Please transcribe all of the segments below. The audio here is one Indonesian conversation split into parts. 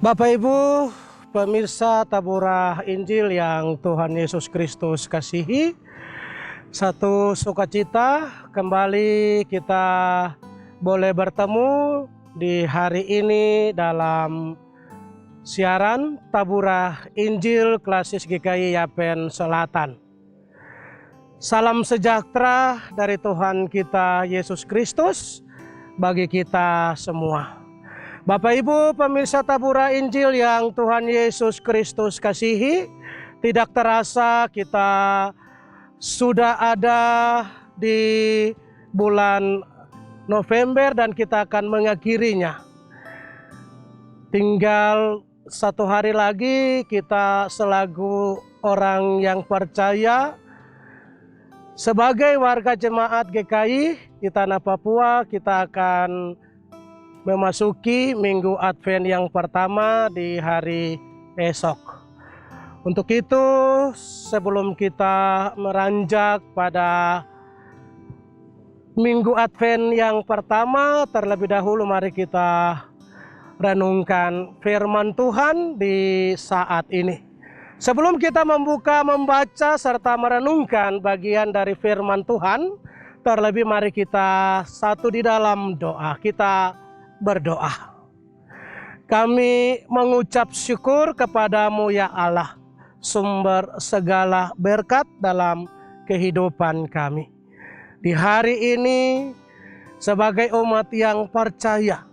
Bapak Ibu, pemirsa Taburah Injil yang Tuhan Yesus Kristus kasihi, satu sukacita kembali kita boleh bertemu di hari ini dalam siaran Taburah Injil Klasis GKI Yapen Selatan. Salam sejahtera dari Tuhan kita Yesus Kristus bagi kita semua. Bapak Ibu pemirsa Taburah Injil yang Tuhan Yesus Kristus kasihi, tidak terasa kita sudah ada di bulan November dan kita akan mengakhirinya. Tinggal satu hari lagi kita selaku orang yang percaya sebagai warga jemaat GKI di Tanah Papua, kita akan memasuki Minggu Advent yang pertama di hari esok. Untuk itu, sebelum kita meranjak pada Minggu Advent yang pertama, terlebih dahulu mari kita renungkan firman Tuhan di saat ini. Sebelum kita membaca serta merenungkan bagian dari firman Tuhan, terlebih mari kita satu di dalam doa. Kita berdoa. Kami mengucap syukur kepadamu ya Allah, sumber segala berkat dalam kehidupan kami. Di hari ini sebagai umat yang percaya,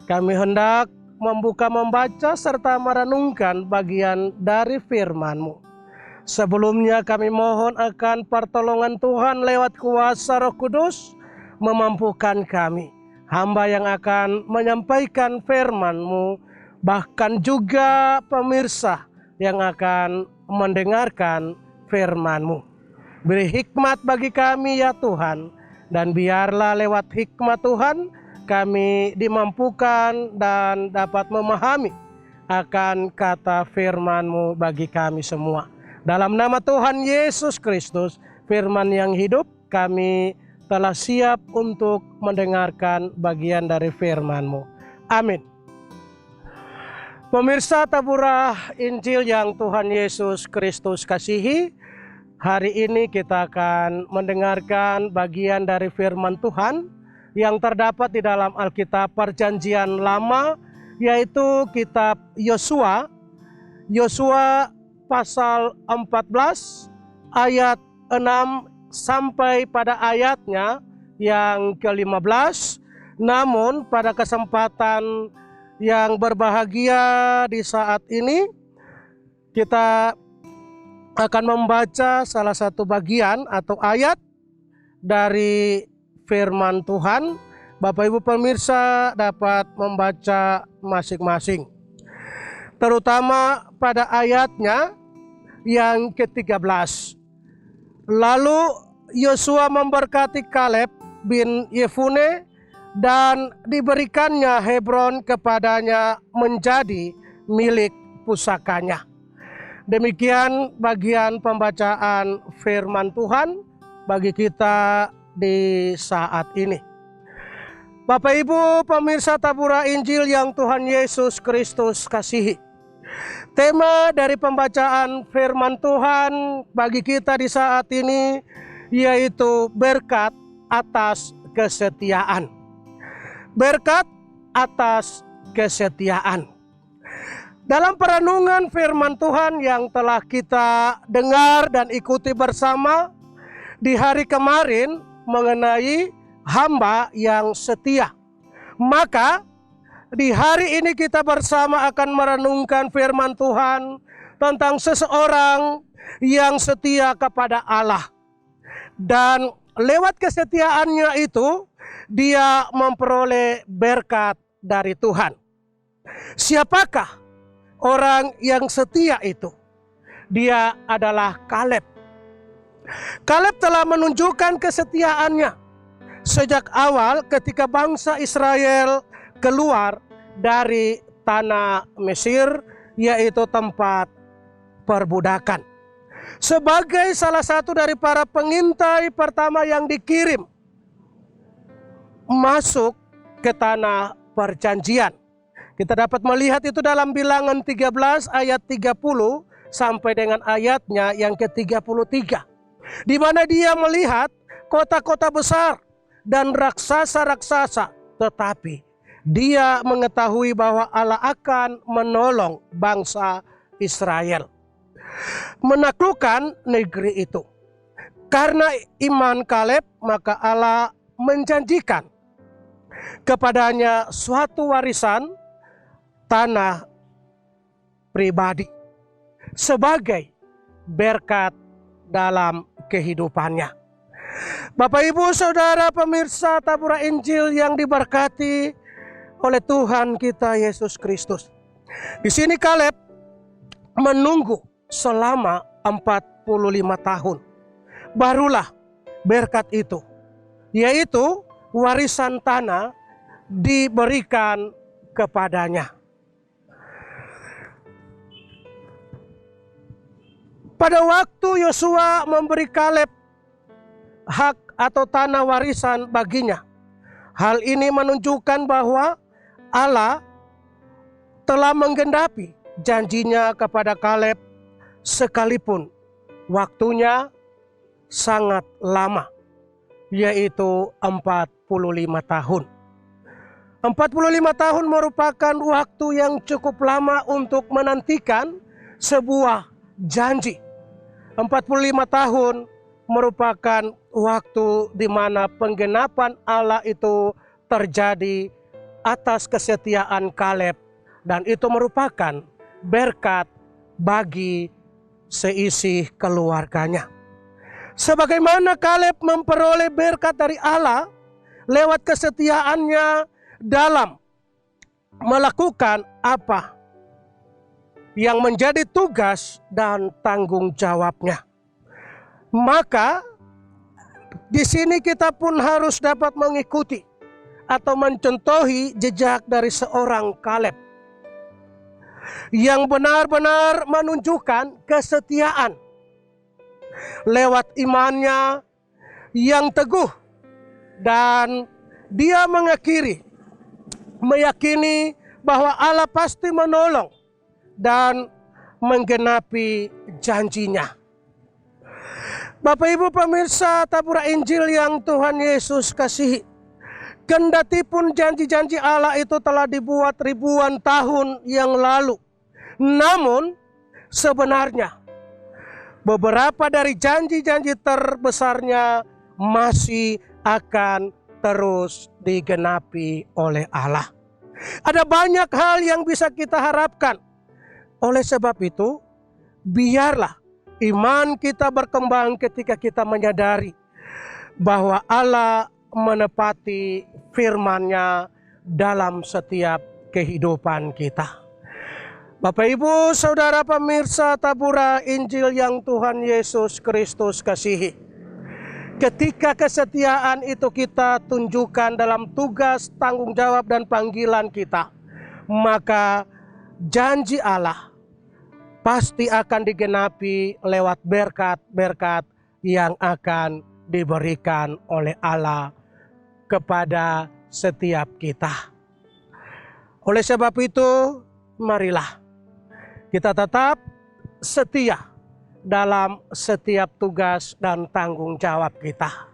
kami hendak membaca serta merenungkan bagian dari firman-Mu. Sebelumnya kami mohon akan pertolongan Tuhan lewat kuasa Roh Kudus memampukan kami, hamba yang akan menyampaikan firman-Mu, bahkan juga pemirsa yang akan mendengarkan firman-Mu. Beri hikmat bagi kami ya Tuhan, dan biarlah lewat hikmat Tuhan kami dimampukan dan dapat memahami akan kata firman-Mu bagi kami semua. Dalam nama Tuhan Yesus Kristus, firman yang hidup, kami telah siap untuk mendengarkan bagian dari firman-Mu. Amin. Pemirsa Taburah Injil yang Tuhan Yesus Kristus kasihi, hari ini kita akan mendengarkan bagian dari firman Tuhan yang terdapat di dalam Alkitab Perjanjian Lama, yaitu kitab Yosua. Yosua pasal 14 ayat 6 sampai pada ayatnya yang ke-15. Namun pada kesempatan yang berbahagia di saat ini, kita akan membaca salah satu bagian atau ayat dari firman Tuhan. Bapak Ibu pemirsa dapat membaca masing-masing, terutama pada ayatnya yang ke-13. Lalu Yosua memberkati Kaleb bin Yefune dan diberikannya Hebron kepadanya menjadi milik pusakanya. Demikian bagian pembacaan firman Tuhan bagi kita di saat ini. Bapak Ibu pemirsa Taburah Injil yang Tuhan Yesus Kristus kasihi, tema dari pembacaan firman Tuhan bagi kita di saat ini yaitu berkat atas kesetiaan. Berkat atas kesetiaan. Dalam perenungan firman Tuhan yang telah kita dengar dan ikuti bersama di hari kemarin mengenai hamba yang setia. Maka di hari ini kita bersama akan merenungkan firman Tuhan tentang seseorang yang setia kepada Allah. Dan lewat kesetiaannya itu, dia memperoleh berkat dari Tuhan. Siapakah orang yang setia itu? Dia adalah Kaleb. Kaleb telah menunjukkan kesetiaannya sejak awal ketika bangsa Israel keluar dari tanah Mesir, yaitu tempat perbudakan. Sebagai salah satu dari para pengintai pertama yang dikirim masuk ke tanah perjanjian. Kita dapat melihat itu dalam Bilangan 13 ayat 30 sampai dengan ayatnya yang ke-33. Di mana dia melihat kota-kota besar dan raksasa-raksasa, tetapi dia mengetahui bahwa Allah akan menolong bangsa Israel menaklukkan negeri itu. Karena iman Kaleb, maka Allah menjanjikan kepadanya suatu warisan tanah pribadi sebagai berkat dalam kehidupannya. Bapak, Ibu, Saudara, pemirsa Tabura Injil yang diberkati oleh Tuhan kita Yesus Kristus. Di sini Kaleb menunggu selama 45 tahun. Barulah berkat itu, yaitu warisan tanah, diberikan kepadanya. Pada waktu Yosua memberi Kaleb hak atau tanah warisan baginya, hal ini menunjukkan bahwa Allah telah menggenapi janjinya kepada Kaleb sekalipun waktunya sangat lama, yaitu 45 tahun. 45 tahun merupakan waktu yang cukup lama untuk menantikan sebuah janji. 45 tahun merupakan waktu di mana penggenapan Allah itu terjadi atas kesetiaan Kaleb, dan itu merupakan berkat bagi seisi keluarganya. Sebagaimana Kaleb memperoleh berkat dari Allah lewat kesetiaannya dalam melakukan apa yang menjadi tugas dan tanggung jawabnya. Maka di sini kita pun harus dapat mengikuti atau mencontohi jejak dari seorang Kaleb yang benar-benar menunjukkan kesetiaan lewat imannya yang teguh, dan dia meyakini bahwa Allah pasti menolong dan menggenapi janjinya. Bapak, Ibu, pemirsa Tabura Injil yang Tuhan Yesus kasihi, kendati pun janji-janji Allah itu telah dibuat ribuan tahun yang lalu, namun sebenarnya beberapa dari janji-janji terbesarnya masih akan terus digenapi oleh Allah. Ada banyak hal yang bisa kita harapkan. Oleh sebab itu, biarlah iman kita berkembang ketika kita menyadari bahwa Allah menepati firman-Nya dalam setiap kehidupan kita. Bapak, Ibu, Saudara, pemirsa Tabura Injil yang Tuhan Yesus Kristus kasihi, ketika kesetiaan itu kita tunjukkan dalam tugas, tanggung jawab, dan panggilan kita, maka janji Allah pasti akan digenapi lewat berkat-berkat yang akan diberikan oleh Allah kepada setiap kita. Oleh sebab itu, marilah kita tetap setia dalam setiap tugas dan tanggung jawab kita.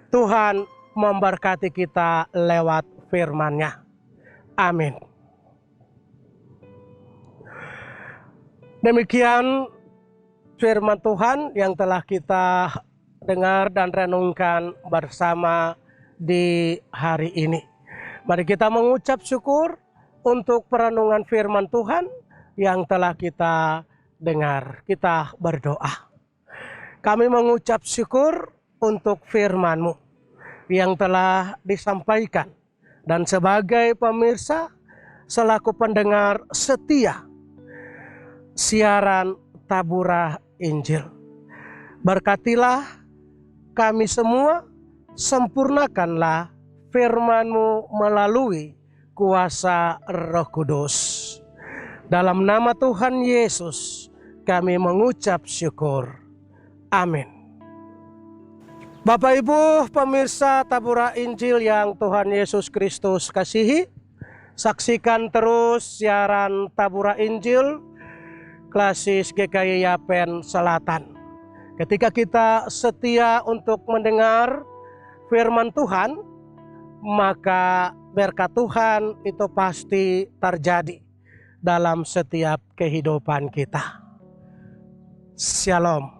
Tuhan memberkati kita lewat firman-Nya. Amin. Demikian firman Tuhan yang telah kita dengar dan renungkan bersama di hari ini. Mari kita mengucap syukur untuk perenungan firman Tuhan yang telah kita dengar. Kita berdoa. Kami mengucap syukur untuk firman-Mu yang telah disampaikan. Dan sebagai pemirsa, selaku pendengar setia siaran Tabura Injil, berkatilah kami semua, sempurnakanlah firman-Mu melalui kuasa Roh Kudus. Dalam nama Tuhan Yesus kami mengucap syukur. Amin. Bapak Ibu pemirsa Tabura Injil yang Tuhan Yesus Kristus kasihi, saksikan terus siaran Tabura Injil Klasis GKI Yapen Selatan. Ketika kita setia untuk mendengar firman Tuhan, maka berkat Tuhan itu pasti terjadi dalam setiap kehidupan kita. Shalom.